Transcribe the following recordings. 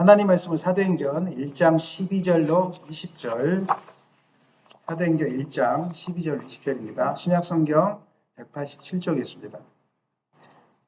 하나님 말씀은 사도행전 1장 12절로 20절, 사도행전 1장 12절 20절입니다. 신약성경 187쪽에 있습니다.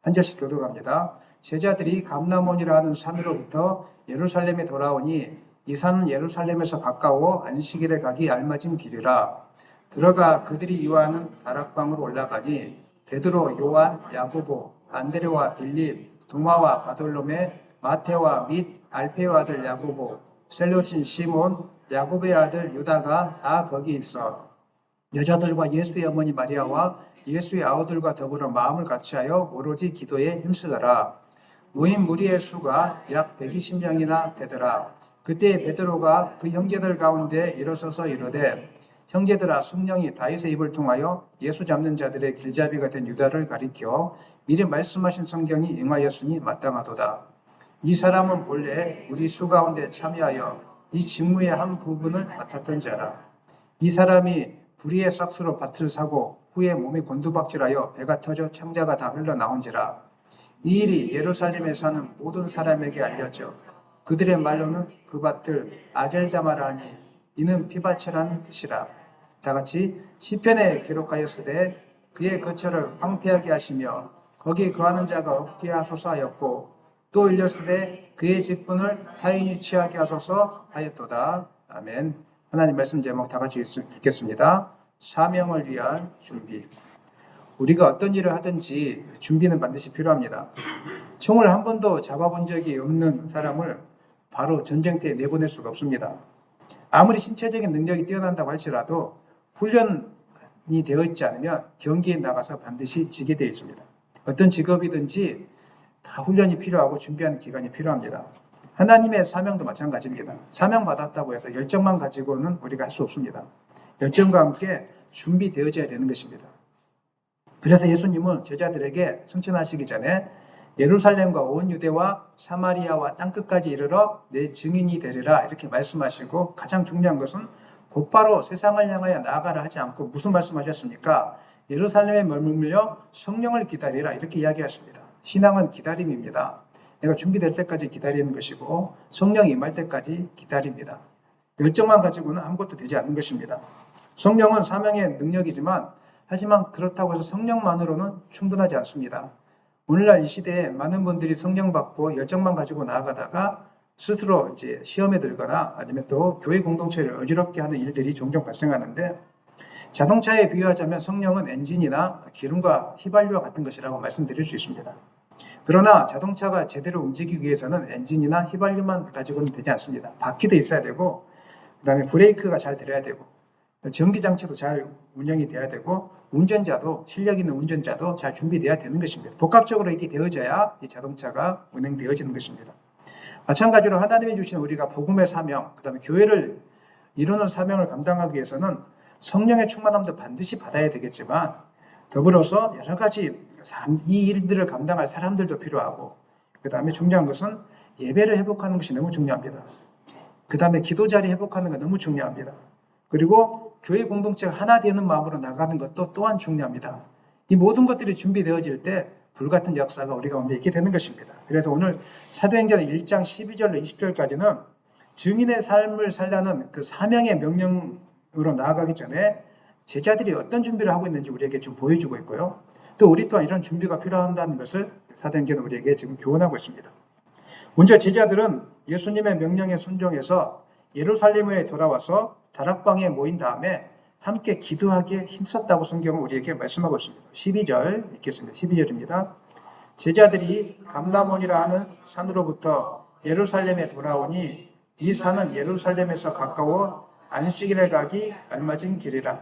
한 절씩 교독합니다. 제자들이 감람원이라 하는 산으로부터 예루살렘에 돌아오니 이 산은 예루살렘에서 가까워 안식일에 가기 알맞은 길이라. 들어가 그들이 유하는 다락방으로 올라가니 베드로, 요한, 야고보, 안드레와 빌립, 도마와 바돌로메, 마테와 및 알페의 아들 야고보, 셀롯인 시몬, 야고보의 아들 유다가 다 거기 있어 여자들과 예수의 어머니 마리아와 예수의 아우들과 더불어 마음을 같이하여 오로지 기도에 힘쓰더라. 모인 무리의 수가 약 120명이나 되더라. 그때 베드로가 그 형제들 가운데 일어서서 이르되 형제들아, 성령이 다윗의 입을 통하여 예수 잡는 자들의 길잡이가 된 유다를 가리켜 미리 말씀하신 성경이 응하였으니 마땅하도다. 이 사람은 본래 우리 수 가운데 참여하여 이 직무의 한 부분을 맡았던 자라. 이 사람이 불의의 싹스로 밭을 사고 후에 몸이 곤두박질하여 배가 터져 창자가 다 흘러나온지라. 이 일이 예루살렘에 사는 모든 사람에게 알려져 그들의 말로는 그 밭을 아겔다마라 하니 이는 피밭이라는 뜻이라. 다같이 시편에 기록하였으되 그의 거처를 황폐하게 하시며 거기 거하는 자가 없게 하소서 하였고 또 일렀으되 그의 직분을 타인이 취하게 하소서 하였도다. 아멘. 하나님 말씀 제목 다 같이 읽겠습니다. 사명을 위한 준비. 우리가 어떤 일을 하든지 준비는 반드시 필요합니다. 총을 한 번도 잡아본 적이 없는 사람을 바로 전쟁터에 내보낼 수가 없습니다. 아무리 신체적인 능력이 뛰어난다고 할지라도 훈련이 되어 있지 않으면 경기에 나가서 반드시 지게 되어 있습니다. 어떤 직업이든지 다 훈련이 필요하고 준비하는 기간이 필요합니다. 하나님의 사명도 마찬가지입니다. 사명 받았다고 해서 열정만 가지고는 우리가 할 수 없습니다. 열정과 함께 준비되어져야 되는 것입니다. 그래서 예수님은 제자들에게 승천하시기 전에 예루살렘과 온 유대와 사마리아와 땅끝까지 이르러 내 증인이 되리라 이렇게 말씀하시고 가장 중요한 것은 곧바로 세상을 향하여 나아가라 하지 않고 무슨 말씀하셨습니까? 예루살렘에 머물며 성령을 기다리라 이렇게 이야기하십니다. 신앙은 기다림입니다. 내가 준비될 때까지 기다리는 것이고 성령이 임할 때까지 기다립니다. 열정만 가지고는 아무것도 되지 않는 것입니다. 성령은 사명의 능력이지만 하지만 그렇다고 해서 성령만으로는 충분하지 않습니다. 오늘날 이 시대에 많은 분들이 성령 받고 열정만 가지고 나아가다가 스스로 이제 시험에 들거나 아니면 또 교회 공동체를 어지럽게 하는 일들이 종종 발생하는데 자동차에 비유하자면 성령은 엔진이나 기름과 휘발유와 같은 것이라고 말씀드릴 수 있습니다. 그러나 자동차가 제대로 움직이기 위해서는 엔진이나 휘발유만 가지고는 되지 않습니다. 바퀴도 있어야 되고 그 다음에 브레이크가 잘 들어야 되고 전기장치도 잘 운영이 돼야 되고 운전자도 실력 있는 운전자도 잘 준비되어야 되는 것입니다. 복합적으로 이렇게 되어져야 이 자동차가 운행되어지는 것입니다. 마찬가지로 하나님이 주신 우리가 복음의 사명, 그 다음에 교회를 이루는 사명을 감당하기 위해서는 성령의 충만함도 반드시 받아야 되겠지만 더불어서 여러 가지 이 일들을 감당할 사람들도 필요하고 그 다음에 중요한 것은 예배를 회복하는 것이 너무 중요합니다. 그 다음에 기도 자리 회복하는 것 너무 중요합니다. 그리고 교회 공동체가 하나 되는 마음으로 나가는 것도 또한 중요합니다. 이 모든 것들이 준비되어질 때 불같은 역사가 우리 가운데 있게 되는 것입니다. 그래서 오늘 사도행전 1장 12절로 20절까지는 증인의 삶을 살라는 그 사명의 명령으로 나아가기 전에 제자들이 어떤 준비를 하고 있는지 우리에게 좀 보여주고 있고요. 또 우리 또한 이런 준비가 필요하다는 것을 사도행전은 우리에게 지금 교훈하고 있습니다. 먼저 제자들은 예수님의 명령에 순종해서 예루살렘에 돌아와서 다락방에 모인 다음에 함께 기도하기에 힘썼다고 성경은 우리에게 말씀하고 있습니다. 12절 읽겠습니다. 12절입니다. 제자들이 감람원이라 하는 산으로부터 예루살렘에 돌아오니 이 산은 예루살렘에서 가까워 안식일에 가기 알맞은 길이라.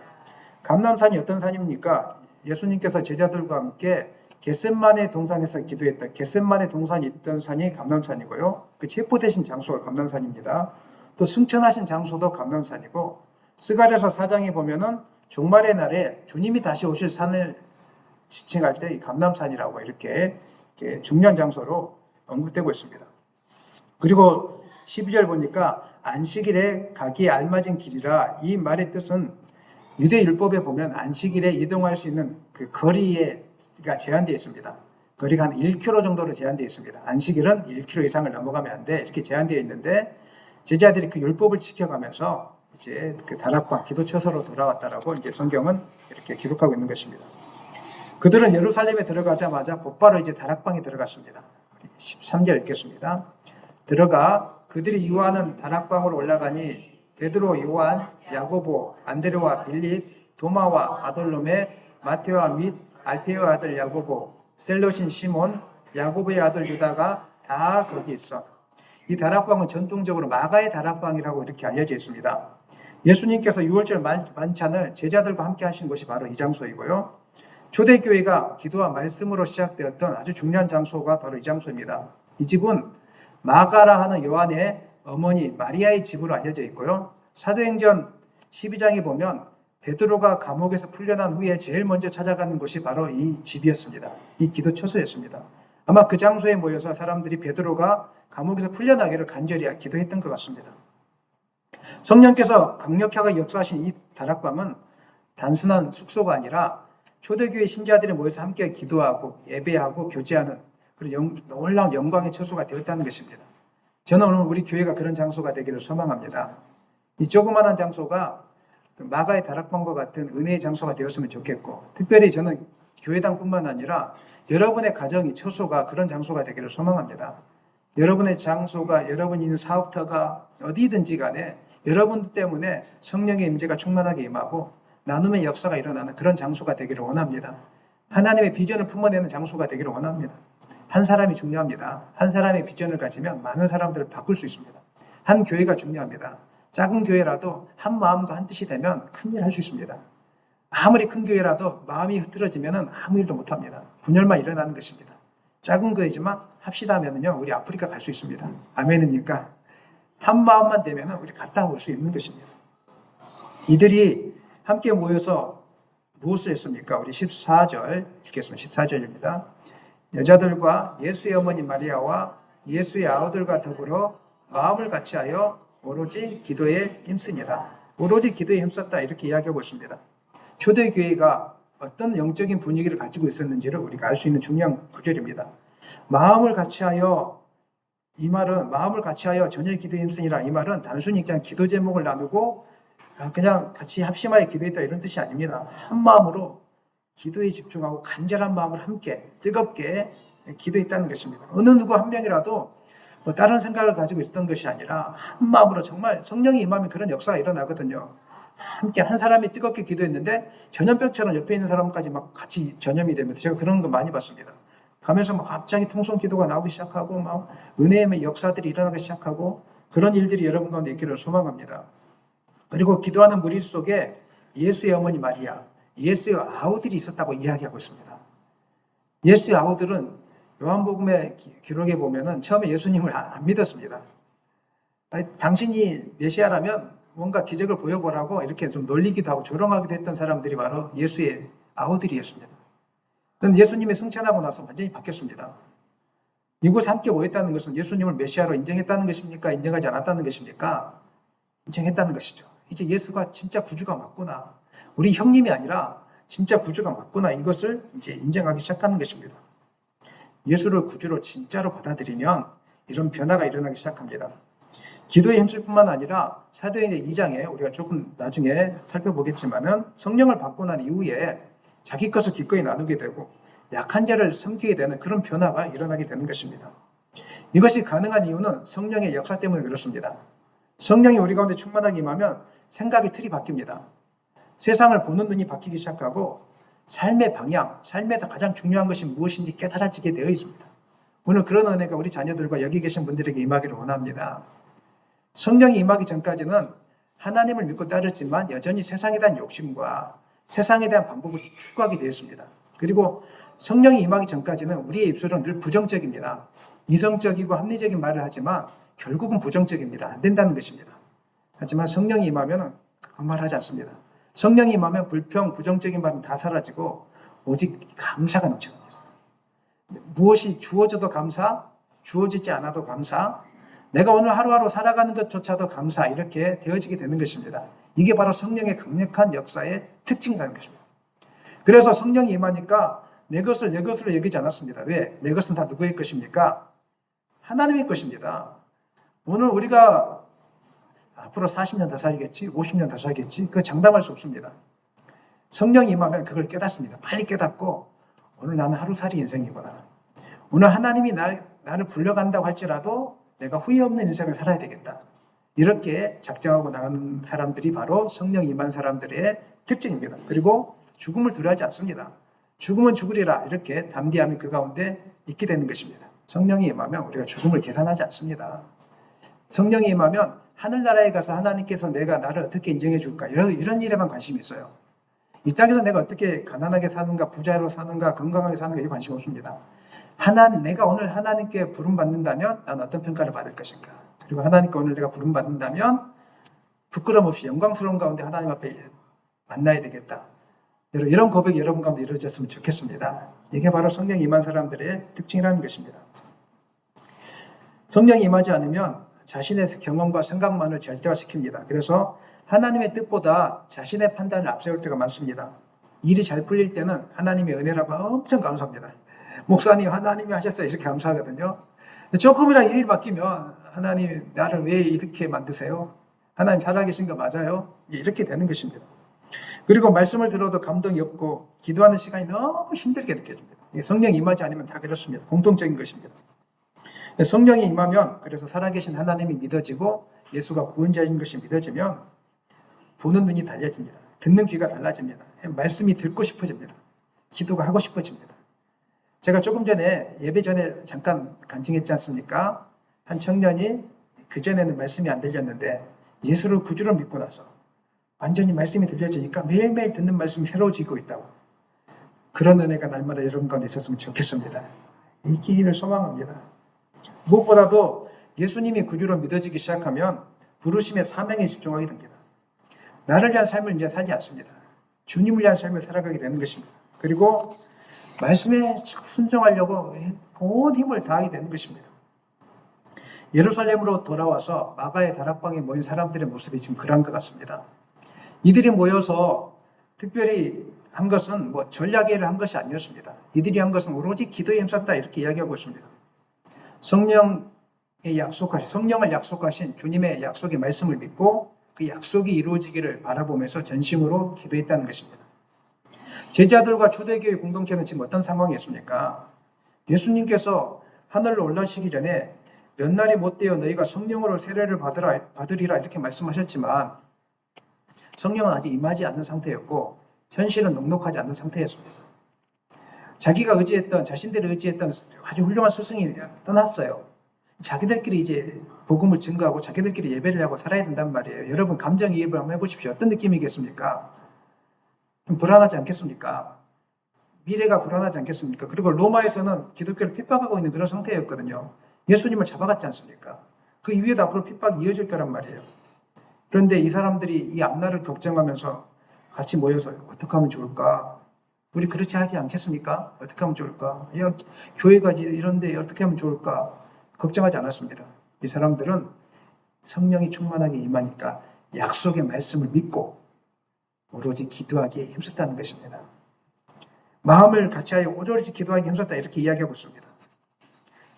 감람산이 어떤 산입니까? 예수님께서 제자들과 함께 겟셋마네 동산에서 기도했던 겟셋마네 동산이 있던 산이 감람산이고요. 그 체포되신 장소가 감람산입니다. 또 승천하신 장소도 감람산이고 스가랴서 4장에 보면은 종말의 날에 주님이 다시 오실 산을 지칭할 때 이 감람산이라고 이렇게 중요한 장소로 언급되고 있습니다. 그리고 12절 보니까 안식일에 가기에 알맞은 길이라 이 말의 뜻은 유대 율법에 보면 안식일에 이동할 수 있는 그 거리가 제한되어 있습니다. 거리가 한 1km 정도로 제한되어 있습니다. 안식일은 1km 이상을 넘어가면 안 돼. 이렇게 제한되어 있는데 제자들이 그 율법을 지켜가면서 이제 그 다락방, 기도 처소로 돌아왔다라고 이제 성경은 이렇게 기록하고 있는 것입니다. 그들은 예루살렘에 들어가자마자 곧바로 이제 다락방에 들어갔습니다. 13절 읽겠습니다. 들어가 그들이 유하는 다락방으로 올라가니 베드로, 요한, 야고보, 안드레와 빌립, 도마와 바돌로메, 마테오와 및 알페오의 아들 야고보, 셀롯인 시몬, 야고보의 아들 유다가 다 거기 있어. 이 다락방은 전통적으로 마가의 다락방이라고 이렇게 알려져 있습니다. 예수님께서 6월절 만찬을 제자들과 함께 하신 곳이 바로 이 장소이고요. 초대교회가 기도와 말씀으로 시작되었던 아주 중요한 장소가 바로 이 장소입니다. 이 집은 마가라 하는 요한의 어머니 마리아의 집으로 알려져 있고요. 사도행전 12장에 보면 베드로가 감옥에서 풀려난 후에 제일 먼저 찾아가는 곳이 바로 이 집이었습니다. 이 기도 처소였습니다. 아마 그 장소에 모여서 사람들이 베드로가 감옥에서 풀려나기를 간절히 기도했던 것 같습니다. 성령께서 강력하게 역사하신 이 다락방은 단순한 숙소가 아니라 초대교회 신자들이 모여서 함께 기도하고 예배하고 교제하는 그런 놀라운 영광의 처소가 되었다는 것입니다. 저는 오늘 우리 교회가 그런 장소가 되기를 소망합니다. 이 조그마한 장소가 마가의 다락방과 같은 은혜의 장소가 되었으면 좋겠고, 특별히 저는 교회당뿐만 아니라 여러분의 가정이 처소가 그런 장소가 되기를 소망합니다. 여러분의 장소가, 여러분이 있는 사업터가 어디든지 간에 여러분들 때문에 성령의 임재가 충만하게 임하고 나눔의 역사가 일어나는 그런 장소가 되기를 원합니다. 하나님의 비전을 품어내는 장소가 되기를 원합니다. 한 사람이 중요합니다. 한 사람의 비전을 가지면 많은 사람들을 바꿀 수 있습니다. 한 교회가 중요합니다. 작은 교회라도 한 마음과 한 뜻이 되면 큰일 할 수 있습니다. 아무리 큰 교회라도 마음이 흐트러지면 아무 일도 못합니다. 분열만 일어나는 것입니다. 작은 교회지만 합시다 하면요 우리 아프리카 갈 수 있습니다. 아멘입니까? 한 마음만 되면 우리 갔다 올 수 있는 것입니다. 이들이 함께 모여서 무엇을 했습니까? 우리 14절 읽겠습니다. 14절입니다. 여자들과 예수의 어머니 마리아와 예수의 아우들과 더불어 마음을 같이하여 오로지 기도에 힘쓰니라. 오로지 기도에 힘썼다 이렇게 이야기하고 있습니다. 초대교회가 어떤 영적인 분위기를 가지고 있었는지를 우리가 알 수 있는 중요한 구절입니다. 마음을 같이하여, 이 말은 마음을 같이하여 전혀 기도에 힘쓰니라. 이 말은 단순히 그냥 기도 제목을 나누고 그냥 같이 합심하여 기도했다 이런 뜻이 아닙니다. 한 마음으로 기도에 집중하고 간절한 마음을 함께 뜨겁게 기도했다는 것입니다. 어느 누구 한 명이라도 다른 생각을 가지고 있었던 것이 아니라 한 마음으로 정말 성령이 임하면 그런 역사가 일어나거든요. 함께 한 사람이 뜨겁게 기도했는데 전염병처럼 옆에 있는 사람까지 막 같이 전염이 되면서 제가 그런 거 많이 봤습니다. 가면서 막 갑자기 통성 기도가 나오기 시작하고 막 은혜의 역사들이 일어나기 시작하고 그런 일들이 여러분 가운데 있기를 소망합니다. 그리고 기도하는 무리 속에 예수의 어머니 마리아, 예수의 아우들이 있었다고 이야기하고 있습니다. 예수의 아우들은 요한복음의 기록에 보면은 처음에 예수님을 안 믿었습니다. 당신이 메시아라면 뭔가 기적을 보여보라고 이렇게 좀 놀리기도 하고 조롱하기도 했던 사람들이 바로 예수의 아우들이었습니다. 그런데 예수님이 승천하고 나서 완전히 바뀌었습니다. 이곳에 함께 모였다는 것은 예수님을 메시아로 인정했다는 것입니까? 인정하지 않았다는 것입니까? 인정했다는 것이죠. 이제 예수가 진짜 구주가 맞구나. 우리 형님이 아니라 진짜 구주가 맞구나. 이것을 이제 인정하기 시작하는 것입니다. 예수를 구주로 진짜로 받아들이면 이런 변화가 일어나기 시작합니다. 기도에 힘쓸 뿐만 아니라 사도행전 2장에 우리가 조금 나중에 살펴보겠지만은 성령을 받고 난 이후에 자기 것을 기꺼이 나누게 되고 약한 자를 섬기게 되는 그런 변화가 일어나게 되는 것입니다. 이것이 가능한 이유는 성령의 역사 때문에 그렇습니다. 성령이 우리 가운데 충만하게 임하면 생각의 틀이 바뀝니다. 세상을 보는 눈이 바뀌기 시작하고 삶의 방향, 삶에서 가장 중요한 것이 무엇인지 깨달아지게 되어 있습니다. 오늘 그런 은혜가 우리 자녀들과 여기 계신 분들에게 임하기를 원합니다. 성령이 임하기 전까지는 하나님을 믿고 따르지만 여전히 세상에 대한 욕심과 세상에 대한 방법을 추구하게 되었습니다. 그리고 성령이 임하기 전까지는 우리의 입술은 늘 부정적입니다. 이성적이고 합리적인 말을 하지만 결국은 부정적입니다. 안 된다는 것입니다. 하지만 성령이 임하면 그 말 하지 않습니다. 성령이 임하면 불평, 부정적인 말은 다 사라지고 오직 감사가 넘쳐납니다. 무엇이 주어져도 감사, 주어지지 않아도 감사, 내가 오늘 하루하루 살아가는 것조차도 감사, 이렇게 되어지게 되는 것입니다. 이게 바로 성령의 강력한 역사의 특징이라는 것입니다. 그래서 성령이 임하니까 내 것을 내 것으로 여기지 않았습니다. 왜? 내 것은 다 누구의 것입니까? 하나님의 것입니다. 오늘 우리가 앞으로 40년 더 살겠지, 50년 더 살겠지, 그거 장담할 수 없습니다. 성령이 임하면 그걸 깨닫습니다. 빨리 깨닫고 오늘 나는 하루살이 인생이구나. 오늘 하나님이 나를 불러간다고 할지라도 내가 후회 없는 인생을 살아야 되겠다. 이렇게 작정하고 나가는 사람들이 바로 성령 임한 사람들의 특징입니다. 그리고 죽음을 두려워하지 않습니다. 죽으면 죽으리라 이렇게 담대함이 그 가운데 있게 되는 것입니다. 성령이 임하면 우리가 죽음을 계산하지 않습니다. 성령이 임하면 하늘나라에 가서 하나님께서 내가 나를 어떻게 인정해 줄까 이런 일에만 관심이 있어요. 이 땅에서 내가 어떻게 가난하게 사는가, 부자로 사는가, 건강하게 사는가 이 관심 없습니다. 내가 오늘 하나님께 부름받는다면 나는 어떤 평가를 받을 것인가. 그리고 하나님께 오늘 내가 부름받는다면 부끄럼 없이 영광스러운 가운데 하나님 앞에 만나야 되겠다. 이런 고백이 여러분 가운데 이루어졌으면 좋겠습니다. 이게 바로 성령이 임한 사람들의 특징이라는 것입니다. 성령이 임하지 않으면 자신의 경험과 생각만을 절대화시킵니다. 그래서 하나님의 뜻보다 자신의 판단을 앞세울 때가 많습니다. 일이 잘 풀릴 때는 하나님의 은혜라고 엄청 감사합니다. 목사님 하나님이 하셨어요 이렇게 감사하거든요. 조금이라도 일이 바뀌면 하나님 나를 왜 이렇게 만드세요? 하나님 살아계신 거 맞아요? 이렇게 되는 것입니다. 그리고 말씀을 들어도 감동이 없고 기도하는 시간이 너무 힘들게 느껴집니다. 성령이 임하지 않으면 다 그렇습니다. 공통적인 것입니다. 성령이 임하면 그래서 살아계신 하나님이 믿어지고 예수가 구원자인 것이 믿어지면 보는 눈이 달라집니다. 듣는 귀가 달라집니다. 말씀이 듣고 싶어집니다. 기도가 하고 싶어집니다. 제가 조금 전에 예배 전에 잠깐 간증했지 않습니까? 한 청년이 그전에는 말씀이 안 들렸는데 예수를 구주로 믿고 나서 완전히 말씀이 들려지니까 매일매일 듣는 말씀이 새로워지고 있다고. 그런 은혜가 날마다 여러분 가운데 있었으면 좋겠습니다. 이 기회를 소망합니다. 무엇보다도 예수님이 구주로 믿어지기 시작하면 부르심의 사명에 집중하게 됩니다. 나를 위한 삶을 이제 살지 않습니다. 주님을 위한 삶을 살아가게 되는 것입니다. 그리고 말씀에 순종하려고 온 힘을 다하게 되는 것입니다. 예루살렘으로 돌아와서 마가의 다락방에 모인 사람들의 모습이 지금 그런 것 같습니다. 이들이 모여서 특별히 한 것은 전략회의를 한 것이 아니었습니다. 이들이 한 것은 오로지 기도에 힘썼다 이렇게 이야기하고 있습니다. 성령을 약속하신 주님의 약속의 말씀을 믿고 그 약속이 이루어지기를 바라보면서 전심으로 기도했다는 것입니다. 제자들과 초대교회 공동체는 지금 어떤 상황이었습니까? 예수님께서 하늘로 올라가시기 전에 몇 날이 못되어 너희가 성령으로 세례를 받으리라 이렇게 말씀하셨지만 성령은 아직 임하지 않는 상태였고 현실은 녹록하지 않는 상태였습니다. 자신들이 의지했던 아주 훌륭한 스승이 떠났어요. 자기들끼리 이제 복음을 증거하고 자기들끼리 예배를 하고 살아야 된단 말이에요. 여러분 감정이입을 한번 해보십시오. 어떤 느낌이겠습니까? 좀 불안하지 않겠습니까? 미래가 불안하지 않겠습니까? 그리고 로마에서는 기독교를 핍박하고 있는 그런 상태였거든요. 예수님을 잡아갔지 않습니까? 그 이후에도 앞으로 핍박이 이어질 거란 말이에요. 그런데 이 사람들이 이 앞날을 걱정하면서 같이 모여서 어떻게 하면 좋을까? 우리 그렇지 하지 않겠습니까? 어떻게 하면 좋을까? 야, 교회가 이런데 어떻게 하면 좋을까? 걱정하지 않았습니다. 이 사람들은 성령이 충만하게 임하니까 약속의 말씀을 믿고 오로지 기도하기에 힘썼다는 것입니다. 마음을 같이하여 오로지 기도하기에 힘썼다 이렇게 이야기하고 있습니다.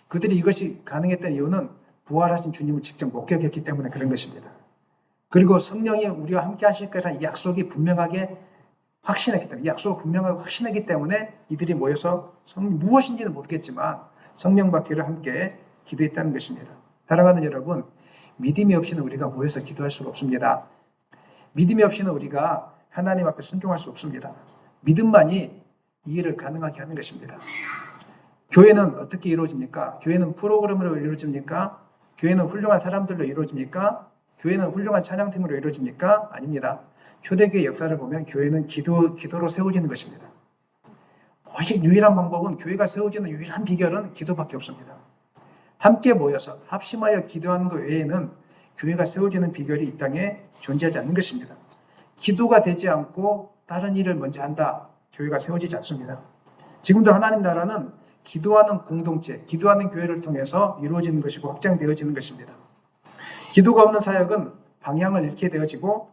그들이 이것이 가능했던 이유는 부활하신 주님을 직접 목격했기 때문에 그런 것입니다. 그리고 성령이 우리와 함께 하실 거라는 약속이 분명하게 확신했기 때문에, 약속을 분명하게 확신했기 때문에 이들이 모여서 무엇인지는 모르겠지만 성령 받기를 함께 기도했다는 것입니다. 사랑하는 여러분, 믿음이 없이는 우리가 모여서 기도할 수가 없습니다. 믿음이 없이는 우리가 하나님 앞에 순종할 수 없습니다. 믿음만이 이 일을 가능하게 하는 것입니다. 교회는 어떻게 이루어집니까? 교회는 프로그램으로 이루어집니까? 교회는 훌륭한 사람들로 이루어집니까? 교회는 훌륭한 찬양팀으로 이루어집니까? 아닙니다. 초대교회 역사를 보면 교회는 기도로 세워지는 것입니다. 오직 유일한 방법은, 교회가 세워지는 유일한 비결은 기도밖에 없습니다. 함께 모여서 합심하여 기도하는 것 외에는 교회가 세워지는 비결이 이 땅에 존재하지 않는 것입니다. 기도가 되지 않고 다른 일을 먼저 한다, 교회가 세워지지 않습니다. 지금도 하나님 나라는 기도하는 공동체, 기도하는 교회를 통해서 이루어지는 것이고 확장되어지는 것입니다. 기도가 없는 사역은 방향을 잃게 되어지고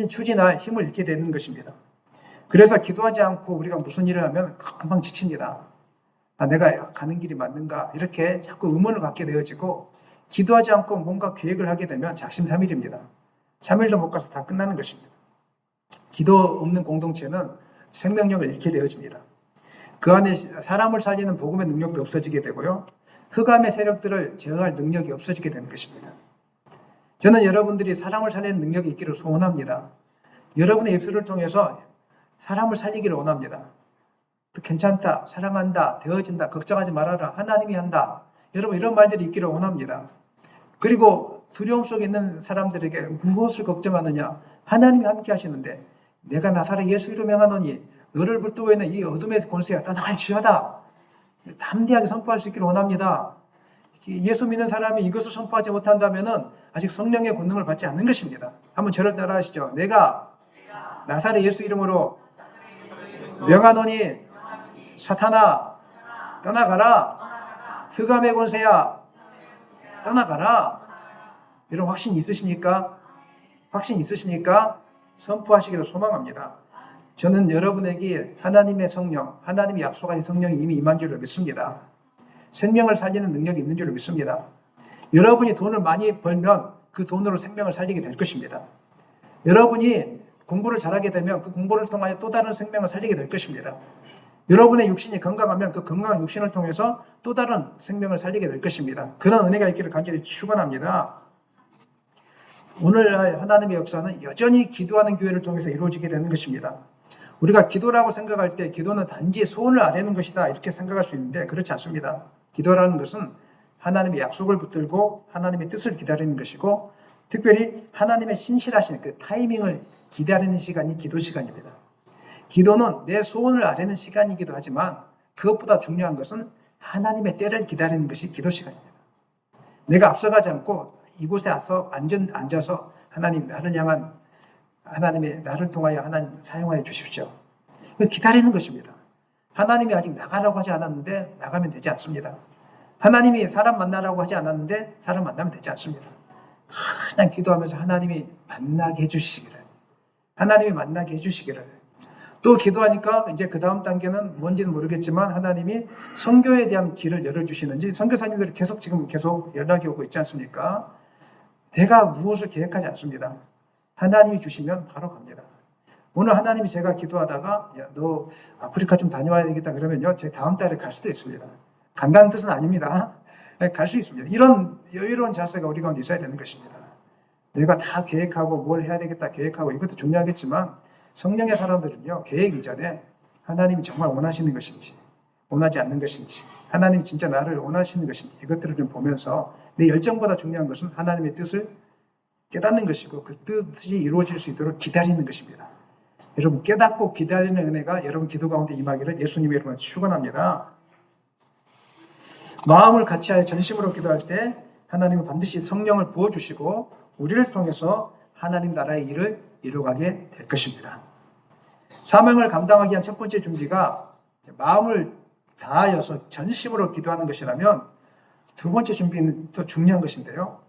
추진할 힘을 잃게 되는 것입니다. 그래서 기도하지 않고 우리가 무슨 일을 하면 금방 지칩니다. 내가 가는 길이 맞는가? 이렇게 자꾸 의문을 갖게 되어지고 기도하지 않고 뭔가 계획을 하게 되면 작심삼일입니다. 3일도 못 가서 다 끝나는 것입니다. 기도 없는 공동체는 생명력을 잃게 되어집니다. 그 안에 사람을 살리는 복음의 능력도 없어지게 되고요. 흑암의 세력들을 제어할 능력이 없어지게 되는 것입니다. 저는 여러분들이 사람을 살리는 능력이 있기를 소원합니다. 여러분의 입술을 통해서 사람을 살리기를 원합니다. 괜찮다, 사랑한다, 되어진다, 걱정하지 말아라, 하나님이 한다. 여러분 이런 말들이 있기를 원합니다. 그리고 두려움 속에 있는 사람들에게 무엇을 걱정하느냐? 하나님이 함께 하시는데 내가 나사렛 예수 이름으로 명하노니 너를 붙들고 있는 이 어둠의 권세가 떠나갈지어다. 담대하게 선포할 수 있기를 원합니다. 예수 믿는 사람이 이것을 선포하지 못한다면 아직 성령의 권능을 받지 않는 것입니다. 한번 저를 따라 하시죠. 내가 나사렛 예수 이름으로 명하노니 사탄아 떠나가라. 흑암의 권세야 떠나가라. 여러분 확신 있으십니까? 확신 있으십니까? 선포하시기를 소망합니다. 저는 여러분에게 하나님의 성령, 하나님이 약속하신 성령이 이미 임한 줄을 믿습니다. 생명을 살리는 능력이 있는 줄을 믿습니다. 여러분이 돈을 많이 벌면 그 돈으로 생명을 살리게 될 것입니다. 여러분이 공부를 잘하게 되면 그 공부를 통하여 또 다른 생명을 살리게 될 것입니다. 여러분의 육신이 건강하면 그 건강한 육신을 통해서 또 다른 생명을 살리게 될 것입니다. 그런 은혜가 있기를 간절히 축원합니다. 오늘날 하나님의 역사는 여전히 기도하는 교회를 통해서 이루어지게 되는 것입니다. 우리가 기도라고 생각할 때 기도는 단지 소원을 아뢰는 것이다 이렇게 생각할 수 있는데 그렇지 않습니다. 기도라는 것은 하나님의 약속을 붙들고 하나님의 뜻을 기다리는 것이고 특별히 하나님의 신실하신 그 타이밍을 기다리는 시간이 기도 시간입니다. 기도는 내 소원을 아뢰는 시간이기도 하지만 그것보다 중요한 것은 하나님의 때를 기다리는 것이 기도 시간입니다. 내가 앞서가지 않고 이곳에 앉아서 하나님 나를 향한 하나님의 나를 통하여 하나님 사용하여 주십시오. 기다리는 것입니다. 하나님이 아직 나가라고 하지 않았는데 나가면 되지 않습니다. 하나님이 사람 만나라고 하지 않았는데 사람 만나면 되지 않습니다. 그냥 기도하면서 하나님이 만나게 해주시기를 하나님이 만나게 해주시기를 또 기도하니까 이제 그 다음 단계는 뭔지는 모르겠지만 하나님이 선교에 대한 길을 열어주시는지 선교사님들이 계속 연락이 오고 있지 않습니까? 내가 무엇을 계획하지 않습니다. 하나님이 주시면 바로 갑니다. 오늘 하나님이 제가 기도하다가 야, 너 아프리카 좀 다녀와야 되겠다 그러면요. 제 다음 달에 갈 수도 있습니다. 간다는 뜻은 아닙니다. 갈 수 있습니다. 이런 여유로운 자세가 우리 가운데 있어야 되는 것입니다. 내가 다 계획하고 뭘 해야 되겠다 계획하고 이것도 중요하겠지만 성령의 사람들은요. 계획 이전에 하나님이 정말 원하시는 것인지 원하지 않는 것인지 하나님이 진짜 나를 원하시는 것인지 이것들을 좀 보면서 내 열정보다 중요한 것은 하나님의 뜻을 깨닫는 것이고 그 뜻이 이루어질 수 있도록 기다리는 것입니다. 여러분 깨닫고 기다리는 은혜가 여러분 기도 가운데 임하기를 예수님의 이름으로 축원합니다. 마음을 같이하여 전심으로 기도할 때 하나님은 반드시 성령을 부어주시고 우리를 통해서 하나님 나라의 일을 이루어가게 될 것입니다. 사명을 감당하기 위한 첫 번째 준비가 마음을 다하여서 전심으로 기도하는 것이라면 두 번째 준비는 또 중요한 것인데요.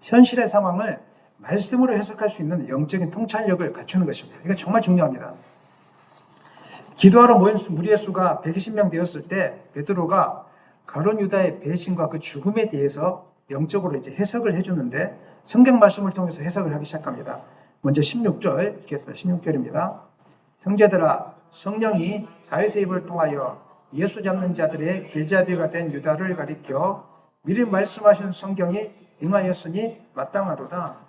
현실의 상황을 말씀으로 해석할 수 있는 영적인 통찰력을 갖추는 것입니다. 이거 정말 중요합니다. 기도하러 모인 무리의 수가 120명 되었을 때 베드로가 가룟 유다의 배신과 그 죽음에 대해서 영적으로 이제 해석을 해주는데 성경 말씀을 통해서 해석을 하기 시작합니다. 먼저 16절 읽겠습니다. 16절입니다. 형제들아 성령이 다윗의 입을 통하여 예수 잡는 자들의 길잡이가 된 유다를 가리켜 미리 말씀하신 성경이 응하였으니 마땅하도다.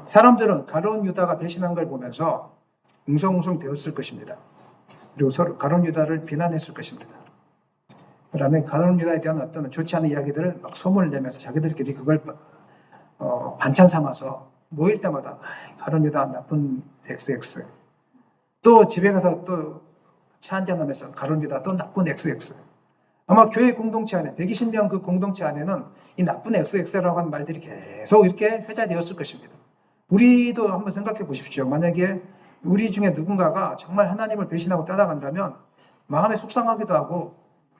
사람들은 가룟 유다가 배신한 걸 보면서 웅성웅성 되었을 것입니다. 그리고 서로 가룟 유다를 비난했을 것입니다. 그다음에 가룟 유다에 대한 어떤 좋지 않은 이야기들을 막 소문을 내면서 자기들끼리 그걸 반찬 삼아서 모일 때마다 가룟 유다 나쁜 XX 또 집에 가서 또 차 한잔하면서 가룟 유다 또 나쁜 XX 아마 교회 공동체 안에 120명 그 공동체 안에는 이 나쁜 XX라고 하는 말들이 계속 이렇게 회자되었을 것입니다. 우리도 한번 생각해 보십시오. 만약에 우리 중에 누군가가 정말 하나님을 배신하고 따라간다면 마음에 속상하기도 하고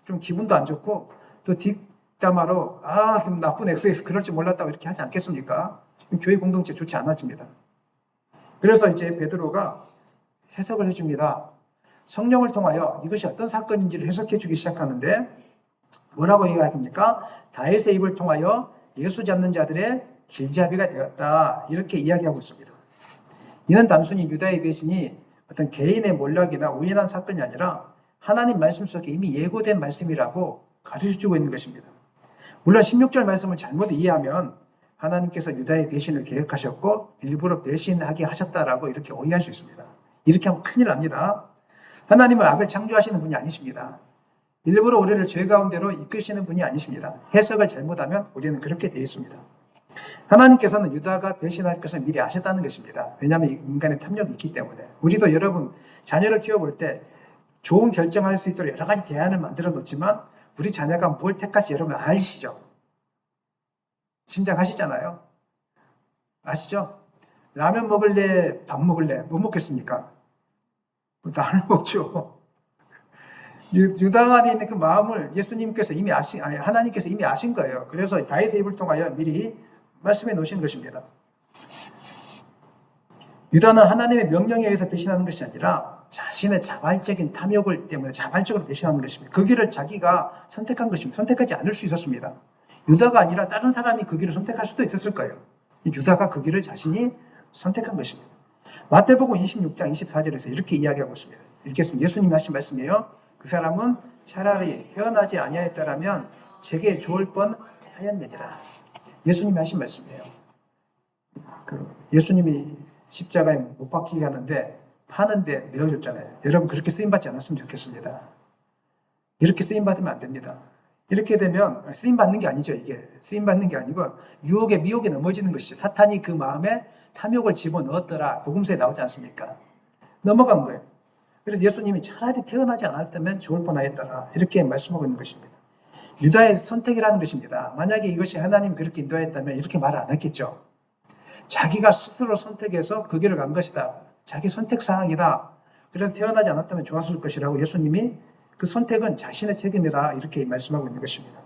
좀 기분도 안 좋고 또 뒷담화로 그럼 나쁜 XX 그럴 줄 몰랐다고 이렇게 하지 않겠습니까? 교회 공동체 좋지 않아집니다. 그래서 이제 베드로가 해석을 해줍니다. 성령을 통하여 이것이 어떤 사건인지를 해석해 주기 시작하는데 뭐라고 이야기합니까? 다윗의 입을 통하여 예수 잡는 자들의 길잡이가 되었다. 이렇게 이야기하고 있습니다. 이는 단순히 유다의 배신이 어떤 개인의 몰락이나 우연한 사건이 아니라 하나님 말씀 속에 이미 예고된 말씀이라고 가르쳐주고 있는 것입니다. 물론 16절 말씀을 잘못 이해하면 하나님께서 유다의 배신을 계획하셨고 일부러 배신하게 하셨다라고 이렇게 오해할 수 있습니다. 이렇게 하면 큰일 납니다. 하나님은 악을 창조하시는 분이 아니십니다. 일부러 우리를 죄 가운데로 이끄시는 분이 아니십니다. 해석을 잘못하면 우리는 그렇게 되어 있습니다. 하나님께서는 유다가 배신할 것을 미리 아셨다는 것입니다. 왜냐하면 인간의 탐욕이 있기 때문에. 우리도 여러분 자녀를 키워볼 때 좋은 결정할 수 있도록 여러 가지 대안을 만들어 놓지만 우리 자녀가 뭘 택할지 여러분 아시죠? 짐작하시잖아요. 아시죠? 라면 먹을래? 밥 먹을래? 뭐 먹겠습니까? 나를 먹죠. 유다 안에 있는 그 마음을 예수님께서 이미 하나님께서 이미 아신 거예요. 그래서 다윗의 입을 통하여 미리 말씀해 놓으신 것입니다. 유다는 하나님의 명령에 의해서 배신하는 것이 아니라 자신의 자발적인 탐욕을 때문에 자발적으로 배신하는 것입니다. 그 길을 자기가 선택한 것입니다. 선택하지 않을 수 있었습니다. 유다가 아니라 다른 사람이 그 길을 선택할 수도 있었을 거예요. 유다가 그 길을 자신이 선택한 것입니다. 마태복음 26장 24절에서 이렇게 이야기하고 있습니다. 읽겠습니다. 예수님이 하신 말씀이에요. 그 사람은 차라리 태어나지 아니하였더라면 제게 좋을 뻔하였느니라. 예수님이 하신 말씀이에요. 예수님이 십자가에 못 박히게 하는데 파는데 내어줬잖아요. 여러분 그렇게 쓰임받지 않았으면 좋겠습니다. 이렇게 쓰임받으면 안 됩니다. 이렇게 되면 쓰임받는 게 아니죠. 이게 쓰임받는 게 아니고 유혹에 미혹에 넘어지는 것이죠. 사탄이 그 마음에 탐욕을 집어넣었더라. 복음서에 나오지 않습니까? 넘어간 거예요. 그래서 예수님이 차라리 태어나지 않았다면 좋을 뻔하였더라. 이렇게 말씀하고 있는 것입니다. 유다의 선택이라는 것입니다. 만약에 이것이 하나님이 그렇게 인도하였다면 이렇게 말을 안 했겠죠. 자기가 스스로 선택해서 그 길을 간 것이다. 자기 선택 사항이다. 그래서 태어나지 않았다면 좋았을 것이라고 예수님이 그 선택은 자신의 책임이다. 이렇게 말씀하고 있는 것입니다.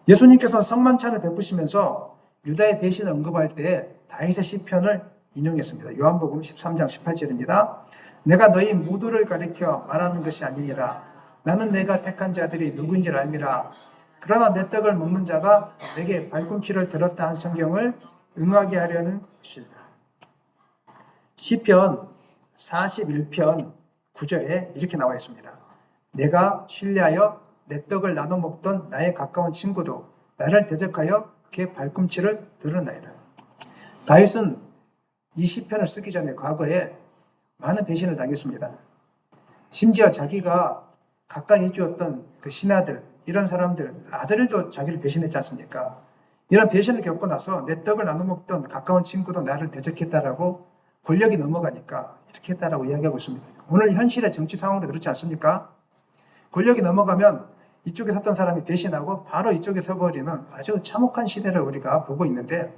예수님께서는 성만찬을 베푸시면서 유다의 배신을 언급할 때 다윗의 시편을 인용했습니다. 요한복음 13장 18절입니다. 내가 너희 모두를 가리켜 말하는 것이 아니니라. 나는 내가 택한 자들이 누구인지를 알미라. 그러나 내 떡을 먹는 자가 내게 발꿈치를 들었다 한 성경을 응하게 하려는 것이라. 시편 41편 9절에 이렇게 나와 있습니다. 내가 신뢰하여 내 떡을 나눠 먹던 나의 가까운 친구도 나를 대적하여 그의 발꿈치를 들었나이다. 다윗은 이 시편을 쓰기 전에 과거에 많은 배신을 당했습니다. 심지어 자기가 가까이 해주었던 그 신하들, 이런 사람들, 아들도 자기를 배신했지 않습니까? 이런 배신을 겪고 나서 내 떡을 나눠 먹던 가까운 친구도 나를 대적했다라고 권력이 넘어가니까 이렇게 했다라고 이야기하고 있습니다. 오늘 현실의 정치 상황도 그렇지 않습니까? 권력이 넘어가면 이쪽에 섰던 사람이 배신하고 바로 이쪽에 서버리는 아주 참혹한 시대를 우리가 보고 있는데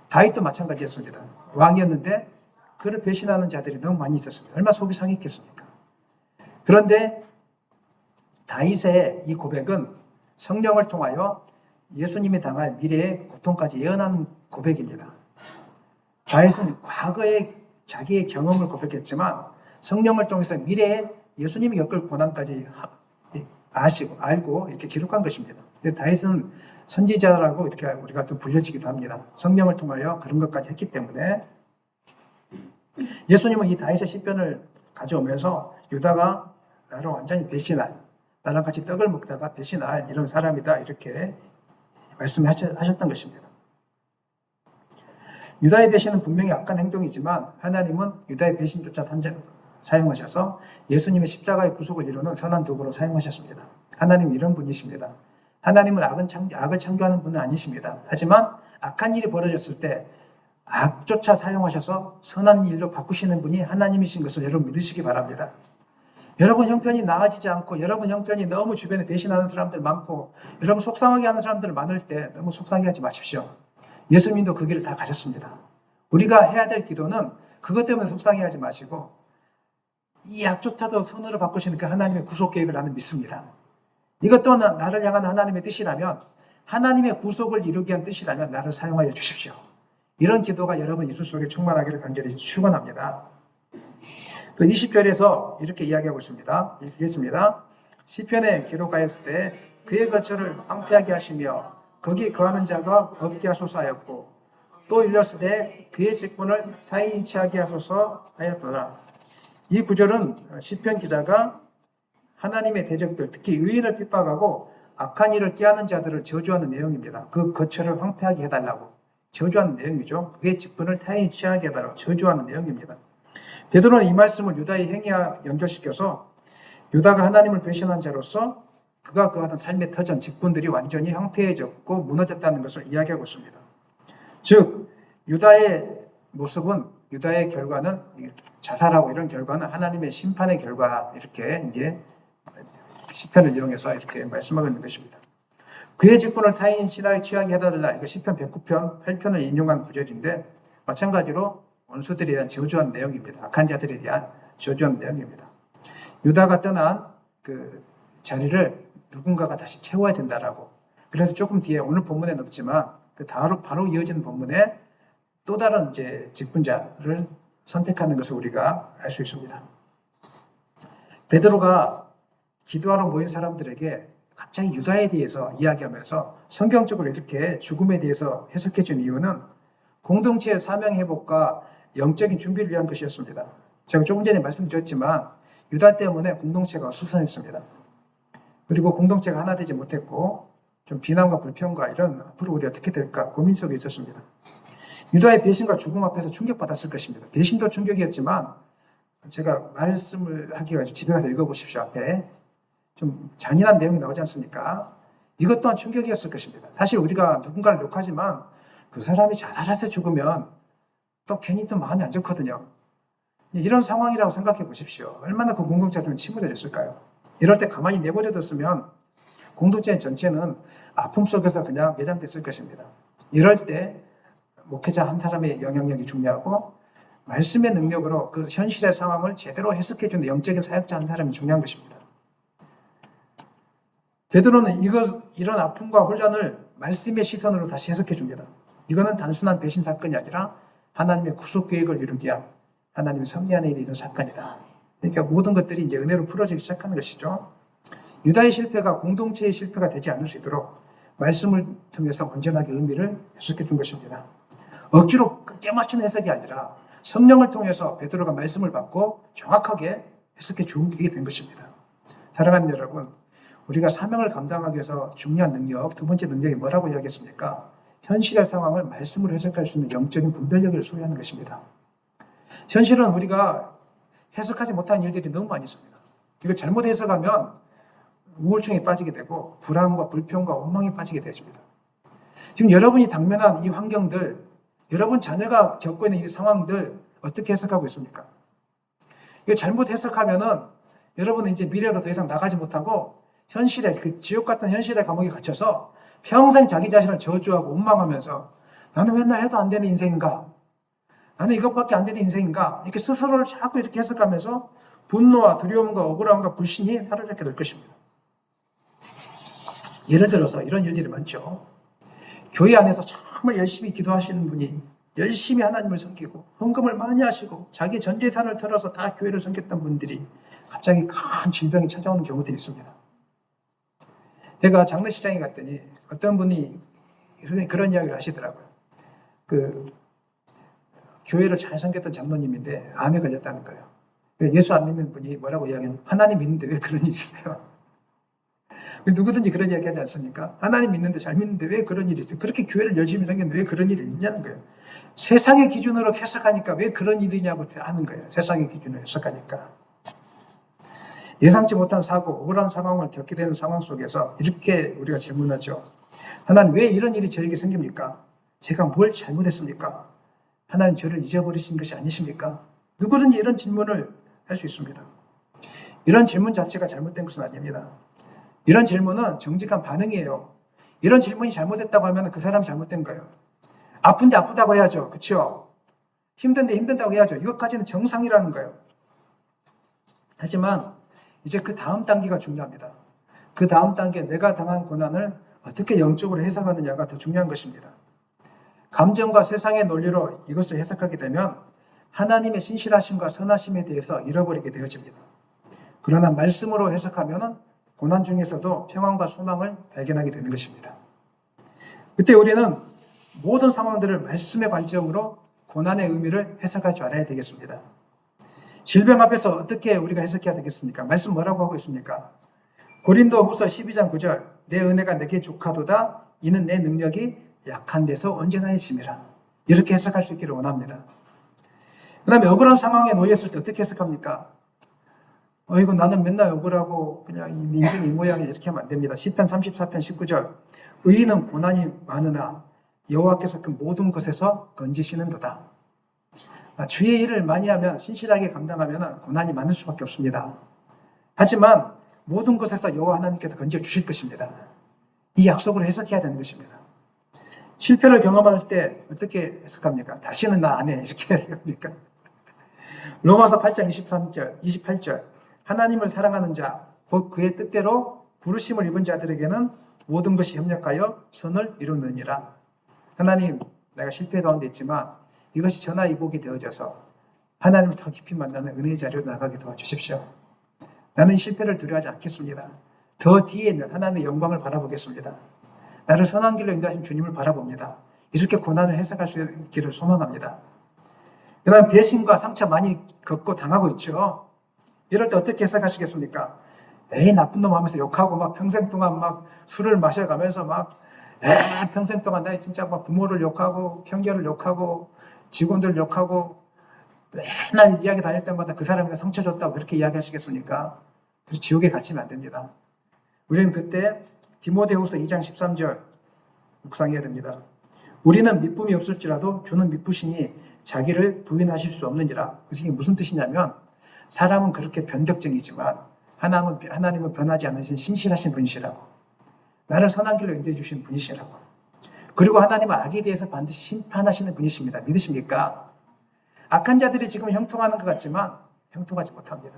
다윗도 마찬가지였습니다. 왕이었는데 그를 배신하는 자들이 너무 많이 있었습니다. 얼마나 속이 상했겠습니까? 그런데 다윗의 이 고백은 성령을 통하여 예수님이 당할 미래의 고통까지 예언하는 고백입니다. 다윗은 과거의 자기의 경험을 고백했지만 성령을 통해서 미래에 예수님이 겪을 고난까지 알고 이렇게 기록한 것입니다. 다윗은 선지자라고 이렇게 우리가 좀 불려지기도 합니다. 성령을 통하여 그런 것까지 했기 때문에 예수님은 이 다윗의 시편을 가져오면서 유다가 나를 완전히 배신할, 나랑 같이 떡을 먹다가 배신할 이런 사람이다 이렇게 말씀하셨던 것입니다. 유다의 배신은 분명히 악한 행동이지만 하나님은 유다의 배신조차 사용하셔서 예수님의 십자가의 구속을 이루는 선한 도구로 사용하셨습니다. 하나님은 이런 분이십니다. 하나님은 악을 창조하는 분은 아니십니다. 하지만 악한 일이 벌어졌을 때 악조차 사용하셔서 선한 일로 바꾸시는 분이 하나님이신 것을 여러분 믿으시기 바랍니다. 여러분 형편이 나아지지 않고 여러분 형편이 너무 주변에 배신하는 사람들 많고 여러분 속상하게 하는 사람들 많을 때 너무 속상해 하지 마십시오. 예수님도 그 길을 다 가셨습니다. 우리가 해야 될 기도는 그것 때문에 속상해 하지 마시고 이 악조차도 선으로 바꾸시는 그 하나님의 구속 계획을 나는 믿습니다. 이것 또한 나를 향한 하나님의 뜻이라면 하나님의 구속을 이루기 위한 뜻이라면 나를 사용하여 주십시오. 이런 기도가 여러분 이술 속에 충만하기를 간절히 축원합니다. 또 20절에서 이렇게 이야기하고 있습니다. 읽겠습니다. 시편에 기록하였을 때 그의 거처를 황폐하게 하시며 거기 거하는 자가 없게 하소서 하였고 또 일렀으되 그의 직분을 타인이 취하게 하소서 하였더라. 이 구절은 시편 기자가 하나님의 대적들, 특히 의인을 핍박하고 악한 일을 꾀하는 자들을 저주하는 내용입니다. 그 거처를 황폐하게 해달라고 저주하는 내용이죠. 그의 직분을 타인이 취하게 해달라고 저주하는 내용입니다. 베드로는 이 말씀을 유다의 행위와 연결시켜서 유다가 하나님을 배신한 자로서 그가 그하던 삶의 터전, 직분들이 완전히 황폐해졌고 무너졌다는 것을 이야기하고 있습니다. 즉 유다의 모습은, 유다의 결과는, 자살하고 이런 결과는 하나님의 심판의 결과, 이렇게 이제 시편을 이용해서 이렇게 말씀하고 있는 것입니다. 그의 직분을 타인 신하에 취하게 해달라. 이거 시편 109편 8편을 인용한 구절인데 마찬가지로 원수들에 대한 저주한 내용입니다. 악한 자들에 대한 저주한 내용입니다. 유다가 떠난 그 자리를 누군가가 다시 채워야 된다라고. 그래서 조금 뒤에 오늘 본문에는 없지만 그 바로 이어지는 본문에 또 다른 이제 직분자를 선택하는 것을 우리가 알 수 있습니다. 베드로가 기도하러 모인 사람들에게 갑자기 유다에 대해서 이야기하면서 성경적으로 이렇게 죽음에 대해서 해석해 준 이유는 공동체의 사명 회복과 영적인 준비를 위한 것이었습니다. 제가 조금 전에 말씀드렸지만 유다 때문에 공동체가 수선했습니다. 그리고 공동체가 하나 되지 못했고 좀 비난과 불평과 이런 앞으로 우리 어떻게 될까 고민 속에 있었습니다. 유다의 배신과 죽음 앞에서 충격받았을 것입니다. 배신도 충격이었지만 제가 말씀을 하기가 집에 가서 읽어보십시오. 앞에 좀 잔인한 내용이 나오지 않습니까? 이것 또한 충격이었을 것입니다. 사실 우리가 누군가를 욕하지만 그 사람이 자살해서 죽으면 또 괜히 또 마음이 안 좋거든요. 이런 상황이라고 생각해 보십시오. 얼마나 그 공동체가 좀 침울해졌을까요? 이럴 때 가만히 내버려뒀으면 공동체 전체는 아픔 속에서 그냥 매장됐을 것입니다. 이럴 때 목회자 한 사람의 영향력이 중요하고 말씀의 능력으로 그 현실의 상황을 제대로 해석해주는 영적인 사역자 한 사람이 중요한 것입니다. 베드로는 이런 아픔과 혼란을 말씀의 시선으로 다시 해석해 줍니다. 이거는 단순한 배신 사건이 아니라 하나님의 구속 계획을 이루기 위한 하나님의 섭리안에 이르는 사건이다. 그러니까 모든 것들이 이제 은혜로 풀어지기 시작하는 것이죠. 유다의 실패가 공동체의 실패가 되지 않을 수 있도록 말씀을 통해서 온전하게 의미를 해석해 준 것입니다. 억지로 깨맞춘 해석이 아니라 성령을 통해서 베드로가 말씀을 받고 정확하게 해석해 주게 된 것입니다. 사랑하는 여러분, 우리가 사명을 감당하기 위해서 중요한 능력, 두 번째 능력이 뭐라고 이야기했습니까? 현실의 상황을 말씀으로 해석할 수 있는 영적인 분별력을 소유하는 것입니다. 현실은 우리가 해석하지 못한 일들이 너무 많이 있습니다. 이거 잘못 해석하면 우울증에 빠지게 되고 불안과 불평과 원망에 빠지게 되십니다. 지금 여러분이 당면한 이 환경들, 여러분 자녀가 겪고 있는 이 상황들 어떻게 해석하고 있습니까? 이거 잘못 해석하면은 여러분은 이제 미래로 더 이상 나가지 못하고 현실에, 그 지옥 같은 현실의 감옥에 갇혀서 평생 자기 자신을 저주하고 원망하면서 나는 맨날 해도 안 되는 인생인가? 나는 이것밖에 안 되는 인생인가? 이렇게 스스로를 자꾸 이렇게 해석하면서 분노와 두려움과 억울함과 불신이 사로잡게 될 것입니다. 예를 들어서 이런 일들이 많죠. 교회 안에서 정말 열심히 기도하시는 분이 열심히 하나님을 섬기고 헌금을 많이 하시고 자기 전 재산을 털어서 다 교회를 섬겼던 분들이 갑자기 큰 질병이 찾아오는 경우들이 있습니다. 제가 장례식장에 갔더니 어떤 분이 그런 이야기를 하시더라고요. 교회를 잘 섬겼던 장로님인데 암에 걸렸다는 거예요. 예수 안 믿는 분이 뭐라고 이야기하면 하나님 믿는데 왜 그런 일이 있어요? 누구든지 그런 이야기 하지 않습니까? 하나님 믿는데 잘 믿는데 왜 그런 일이 있어요? 그렇게 교회를 열심히 섬겼는데 왜 그런 일이 있냐는 거예요. 세상의 기준으로 해석하니까 왜 그런 일이냐고 하는 거예요. 세상의 기준으로 해석하니까. 예상치 못한 사고, 억울한 상황을 겪게 되는 상황 속에서 이렇게 우리가 질문하죠. 하나님 왜 이런 일이 저에게 생깁니까? 제가 뭘 잘못했습니까? 하나님 저를 잊어버리신 것이 아니십니까? 누구든지 이런 질문을 할 수 있습니다. 이런 질문 자체가 잘못된 것은 아닙니다. 이런 질문은 정직한 반응이에요. 이런 질문이 잘못됐다고 하면 그 사람이 잘못된 거예요. 아픈데 아프다고 해야죠. 그렇죠? 힘든데 힘든다고 해야죠. 이것까지는 정상이라는 거예요. 하지만 이제 그 다음 단계가 중요합니다. 그 다음 단계 내가 당한 고난을 어떻게 영적으로 해석하느냐가 더 중요한 것입니다. 감정과 세상의 논리로 이것을 해석하게 되면 하나님의 신실하심과 선하심에 대해서 잃어버리게 되어집니다. 그러나 말씀으로 해석하면 고난 중에서도 평안과 소망을 발견하게 되는 것입니다. 그때 우리는 모든 상황들을 말씀의 관점으로 고난의 의미를 해석할 줄 알아야 되겠습니다. 질병 앞에서 어떻게 우리가 해석해야 되겠습니까? 말씀 뭐라고 하고 있습니까? 고린도 후서 12장 9절 내 은혜가 내게 족하도다 이는 내 능력이 약한 데서 언제나 해심이라. 이렇게 해석할 수 있기를 원합니다. 그 다음에 억울한 상황에 놓였을 때 어떻게 해석합니까? 이거 나는 맨날 억울하고 그냥 인생 이 모양이 이렇게 하면 안 됩니다. 시편 34편 19절 의인은 고난이 많으나 여호와께서 그 모든 것에서 건지시는도다. 주의 일을 많이 하면 신실하게 감당하면 고난이 많을 수밖에 없습니다. 하지만 모든 것에서 여호와 하나님께서 건져주실 것입니다. 이 약속을 해석해야 되는 것입니다. 실패를 경험할 때 어떻게 해석합니까? 다시는 나 안 해. 이렇게 해석합니까? 로마서 8장 23절, 28절 하나님을 사랑하는 자, 곧 그의 뜻대로 부르심을 입은 자들에게는 모든 것이 협력하여 선을 이루느니라. 하나님, 내가 실패 가운데 있지만 이것이 전화위복이 되어져서 하나님을 더 깊이 만나는 은혜의 자리로 나가게 도와주십시오. 나는 실패를 두려워하지 않겠습니다. 더 뒤에 있는 하나님의 영광을 바라보겠습니다. 나를 선한 길로 인도하신 주님을 바라봅니다. 이렇게 고난을 해석할 수 있기를 소망합니다. 그 다음 배신과 상처 많이 겪고 당하고 있죠. 이럴 때 어떻게 해석하시겠습니까? 에이 나쁜 놈 하면서 욕하고 막 평생 동안 막 술을 마셔가면서 막 평생 동안 나 진짜 막 부모를 욕하고 형제를 욕하고 직원들 욕하고 맨날 이야기 다닐 때마다 그 사람이 상처 줬다고 그렇게 이야기하시겠습니까? 그래서 지옥에 갇히면 안 됩니다. 우리는 그때 디모데후서 2장 13절 묵상해야 됩니다. 우리는 미쁨이 없을지라도 주는 미쁘시니 자기를 부인하실 수 없느니라. 그것이 무슨 뜻이냐면 사람은 그렇게 변덕쟁이지만 하나님은 변하지 않으신 신실하신 분이시라고. 나를 선한 길로 인도해 주신 분이시라고. 그리고 하나님은 악에 대해서 반드시 심판하시는 분이십니다. 믿으십니까? 악한 자들이 지금 형통하는 것 같지만 형통하지 못합니다.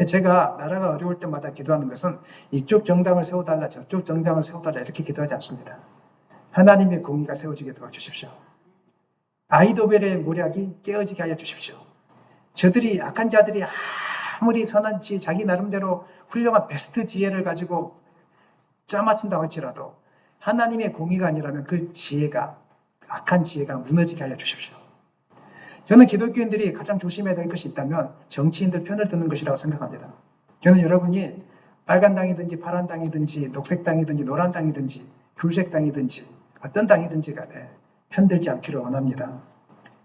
제가 나라가 어려울 때마다 기도하는 것은 이쪽 정당을 세워달라 저쪽 정당을 세워달라 이렇게 기도하지 않습니다. 하나님의 공의가 세워지게 도와주십시오. 아이도벨의 모략이 깨어지게 하여 주십시오. 저들이 악한 자들이 아무리 선한 지혜 자기 나름대로 훌륭한 베스트 지혜를 가지고 짜맞춘다고 할지라도 하나님의 공의가 아니라면 그 지혜가 악한 지혜가 무너지게 하여 주십시오. 저는 기독교인들이 가장 조심해야 될 것이 있다면 정치인들 편을 드는 것이라고 생각합니다. 저는 여러분이 빨간 당이든지 파란 당이든지 녹색 당이든지 노란 당이든지 귤색 당이든지 어떤 당이든지 간에 편들지 않기를 원합니다.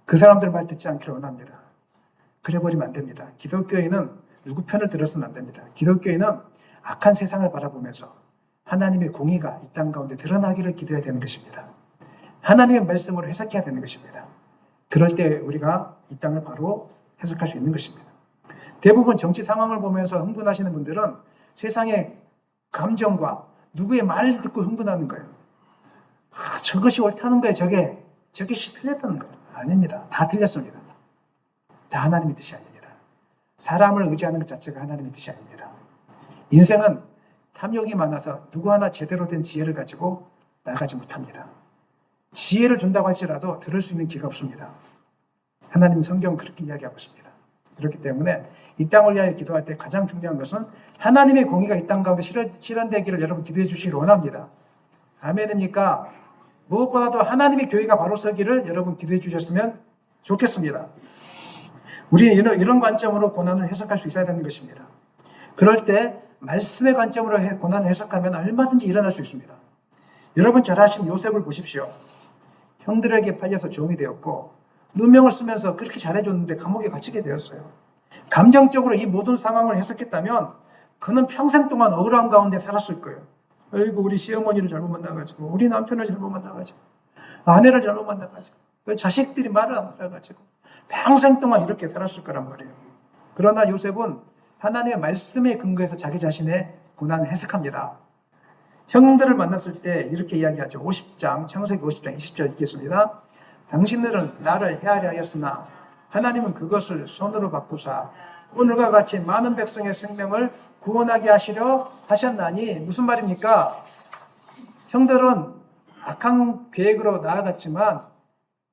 그 사람들 말 듣지 않기를 원합니다. 그래버리면 안 됩니다. 기독교인은 누구 편을 들어서는 안 됩니다. 기독교인은 악한 세상을 바라보면서 하나님의 공의가 이 땅 가운데 드러나기를 기도해야 되는 것입니다. 하나님의 말씀으로 해석해야 되는 것입니다. 그럴 때 우리가 이 땅을 바로 해석할 수 있는 것입니다. 대부분 정치 상황을 보면서 흥분하시는 분들은 세상의 감정과 누구의 말을 듣고 흥분하는 거예요. 저것이 옳다는 거예요. 저것이 틀렸다는 거예요. 아닙니다. 다 틀렸습니다. 다 하나님의 뜻이 아닙니다. 사람을 의지하는 것 자체가 하나님의 뜻이 아닙니다. 인생은 탐욕이 많아서 누구 하나 제대로 된 지혜를 가지고 나가지 못합니다. 지혜를 준다고 할지라도 들을 수 있는 귀가 없습니다. 하나님 성경은 그렇게 이야기하고 있습니다. 그렇기 때문에 이 땅을 위하여 기도할 때 가장 중요한 것은 하나님의 공의가 이 땅 가운데 실현되기를 여러분 기도해 주시길 원합니다. 아멘입니까? 무엇보다도 하나님의 교회가 바로 서기를 여러분 기도해 주셨으면 좋겠습니다. 우리는 이런 관점으로 고난을 해석할 수 있어야 되는 것입니다. 그럴 때 말씀의 관점으로 고난을 해석하면 얼마든지 일어날 수 있습니다. 여러분 잘 아시는 요셉을 보십시오. 형들에게 팔려서 종이 되었고 누명을 쓰면서 그렇게 잘해줬는데 감옥에 갇히게 되었어요. 감정적으로 이 모든 상황을 해석했다면 그는 평생 동안 억울함 가운데 살았을 거예요. 아이고 우리 시어머니를 잘못 만나가지고 우리 남편을 잘못 만나가지고 아내를 잘못 만나가지고 자식들이 말을 안 들어가지고 평생 동안 이렇게 살았을 거란 말이에요. 그러나 요셉은 하나님의 말씀에 근거해서 자기 자신의 고난을 해석합니다. 형들을 만났을 때 이렇게 이야기하죠. 50장, 창세기 50장 20절 읽겠습니다. 당신들은 나를 헤아려 하였으나 하나님은 그것을 손으로 바꾸사 오늘과 같이 많은 백성의 생명을 구원하게 하시려 하셨나니 무슨 말입니까? 형들은 악한 계획으로 나아갔지만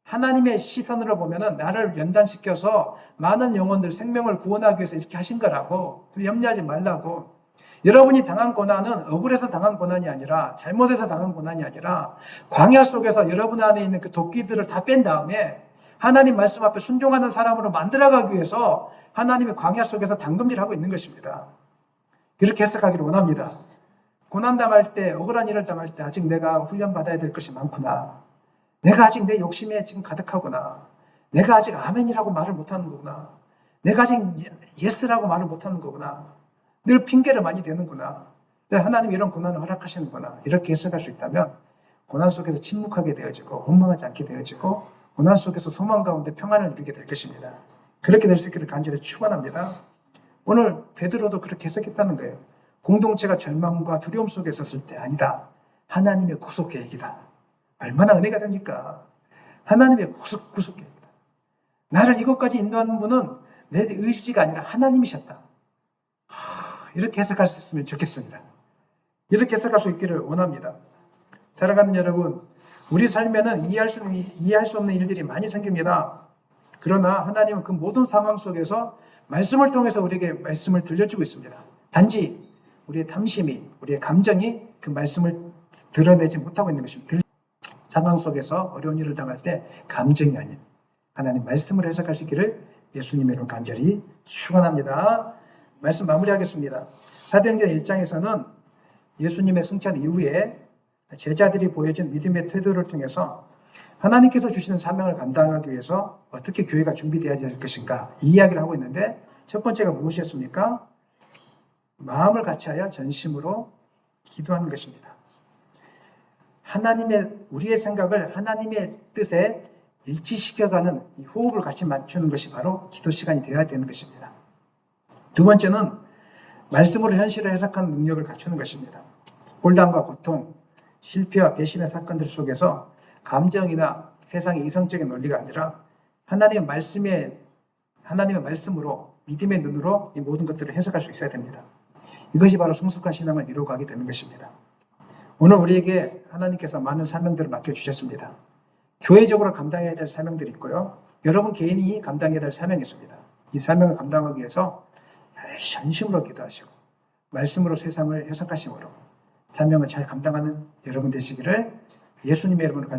하나님의 시선으로 보면은 나를 연단시켜서 많은 영혼들 생명을 구원하기 위해서 이렇게 하신 거라고. 염려하지 말라고. 여러분이 당한 고난은 억울해서 당한 고난이 아니라, 잘못해서 당한 고난이 아니라, 광야 속에서 여러분 안에 있는 그 도끼들을 다 뺀 다음에 하나님 말씀 앞에 순종하는 사람으로 만들어가기 위해서 하나님의 광야 속에서 당금질을 하고 있는 것입니다. 그렇게 해석하기를 원합니다. 고난당할 때, 억울한 일을 당할 때 아직 내가 훈련받아야 될 것이 많구나. 내가 아직 내 욕심에 지금 가득하구나. 내가 아직 아멘이라고 말을 못하는 거구나. 내가 아직 예스라고 말을 못하는 거구나. 늘 핑계를 많이 대는구나. 하나님이 이런 고난을 허락하시는구나. 이렇게 해석할 수 있다면 고난 속에서 침묵하게 되어지고 원망하지 않게 되어지고 고난 속에서 소망 가운데 평안을 누리게 될 것입니다. 그렇게 될 수 있기를 간절히 축원합니다. 오늘 베드로도 그렇게 해석했다는 거예요. 공동체가 절망과 두려움 속에 있었을 때 아니다. 하나님의 구속 계획이다. 얼마나 은혜가 됩니까? 하나님의 구속 계획이다. 나를 이곳까지 인도하는 분은 내 의지가 아니라 하나님이셨다. 이렇게 해석할 수 있으면 좋겠습니다. 이렇게 해석할 수 있기를 원합니다. 사랑하는 여러분, 우리 삶에는 이해할 수 없는 일들이 많이 생깁니다. 그러나 하나님은 그 모든 상황 속에서 말씀을 통해서 우리에게 말씀을 들려주고 있습니다. 단지 우리의 탐심이, 우리의 감정이 그 말씀을 드러내지 못하고 있는 것입니다. 상황 속에서 어려운 일을 당할 때 감정이 아닌 하나님 말씀을 해석할 수 있기를 예수님의 이름으로 간절히 축원합니다. 말씀 마무리하겠습니다. 사도행전 1장에서는 예수님의 승천 이후에 제자들이 보여준 믿음의 태도를 통해서 하나님께서 주시는 사명을 감당하기 위해서 어떻게 교회가 준비되어야 될 것인가 이 이야기를 하고 있는데 첫 번째가 무엇이었습니까? 마음을 같이하여 전심으로 기도하는 것입니다. 우리의 생각을 하나님의 뜻에 일치시켜가는 이 호흡을 같이 맞추는 것이 바로 기도 시간이 되어야 되는 것입니다. 두 번째는 말씀으로 현실을 해석하는 능력을 갖추는 것입니다. 혼란과 고통, 실패와 배신의 사건들 속에서 감정이나 세상의 이성적인 논리가 아니라 하나님의 말씀으로 믿음의 눈으로 이 모든 것들을 해석할 수 있어야 됩니다. 이것이 바로 성숙한 신앙을 이루어가게 되는 것입니다. 오늘 우리에게 하나님께서 많은 사명들을 맡겨주셨습니다. 교회적으로 감당해야 될 사명들이 있고요. 여러분 개인이 감당해야 될 사명이 있습니다. 이 사명을 감당하기 위해서 전심으로 기도하시고 말씀으로 세상을 해석하심으로 사명을 잘 감당하는 여러분 되시기를 예수님의 이름으로